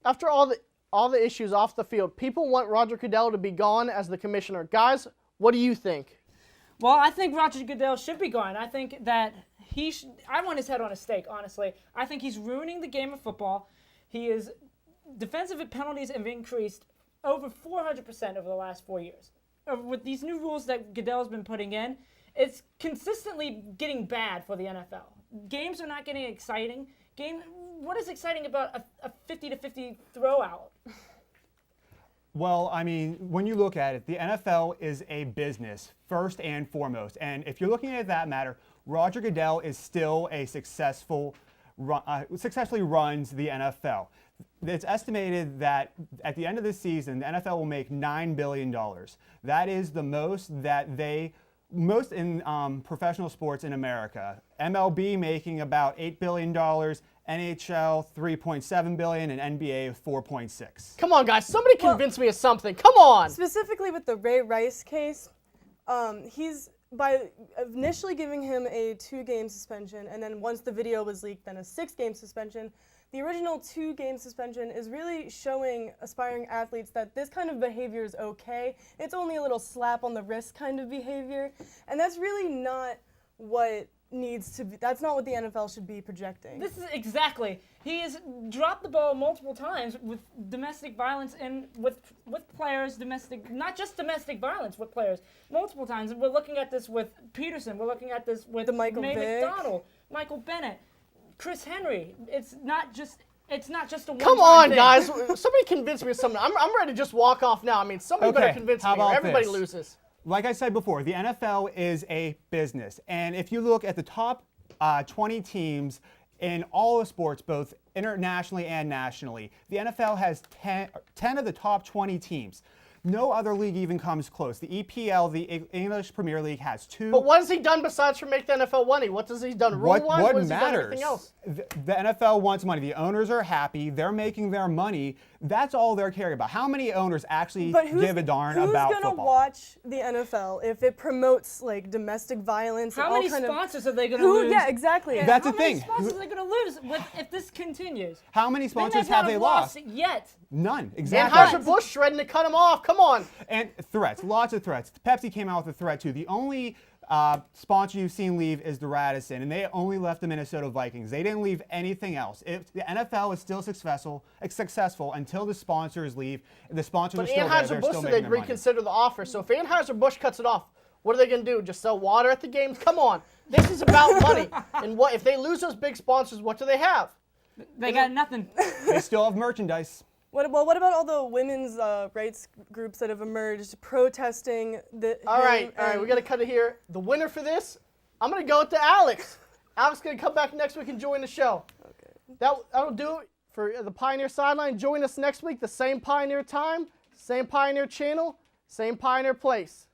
after all the issues off the field, people want Roger Goodell to be gone as the commissioner. Guys, what do you think? Well, I think Roger Goodell should be gone. I think that I want his head on a stake, honestly. I think he's ruining the game of football. Defensive penalties have increased over 400% over the last 4 years. With these new rules that Goodell's been putting in, it's consistently getting bad for the NFL. Games are not getting exciting. What is exciting about a 50-50 throw out? Well, I mean, when you look at it, the NFL is a business first and foremost. And if you're looking at that matter, Roger Goodell is still a successfully runs the NFL. It's estimated that at the end of this season, the NFL will make $9 billion. That is the most in professional sports in America. MLB making about $8 billion, NHL $3.7 billion, and NBA $4.6. Come on, guys. Somebody convince me of something. Come on. Specifically with the Ray Rice case, he's by initially giving him a 2-game suspension, and then once the video was leaked, then a 6-game suspension. The original 2-game suspension is really showing aspiring athletes that this kind of behavior is okay. It's only a little slap on the wrist kind of behavior, and that's really not what needs to be. That's not what the NFL should be projecting. This is exactly. He has dropped the ball multiple times with domestic violence and with players, not just domestic violence with players, multiple times. And we're looking at this with Peterson. We're looking at this with May McDonald, Michael Bennett, Chris Henry. It's not just a one-time Come on, thing. guys. Somebody convince me of something. I'm ready to just walk off now. I mean, somebody better convince me or everybody loses. Like I said before, the NFL is a business. And if you look at the top 20 teams in all of sports, both internationally and nationally, the NFL has 10 of the top 20 teams. No other league even comes close. The EPL, the English Premier League, has 2. But what has he done besides for make the NFL money? What has he done rule-wise? What has he done matters? anything else? The NFL wants money. The owners are happy. They're making their money. That's all they're caring about. How many owners actually give a darn about football? Who's going to watch the NFL if it promotes like domestic violence? How many sponsors are they going to lose? Yeah, exactly. That's the thing. How many sponsors are they going to lose if this continues? How many sponsors have they lost? Yet. None. Exactly. Anheuser-Busch threatened to cut him off. Come on. And threats. Lots of threats. Pepsi came out with a threat too. The only sponsor you've seen leave is the Radisson, and they only left the Minnesota Vikings. They didn't leave anything else. The NFL is still successful until the sponsors leave. The sponsors are still there. They're still Anheuser-Busch making said they'd their money. reconsider the offer. So if Anheuser-Busch cuts it off, what are they going to do? Just sell water at the games? Come on. This is about money. And what if they lose those big sponsors, what do they have? They got nothing. They still have merchandise. What about all the women's rights groups that have emerged protesting the? All right, we got to cut it here. The winner for this, I'm going to go with Alex. Alex is going to come back next week and join the show. Okay. That'll do it for the Pioneer Sideline. Join us next week, the same Pioneer time, same Pioneer channel, same Pioneer place.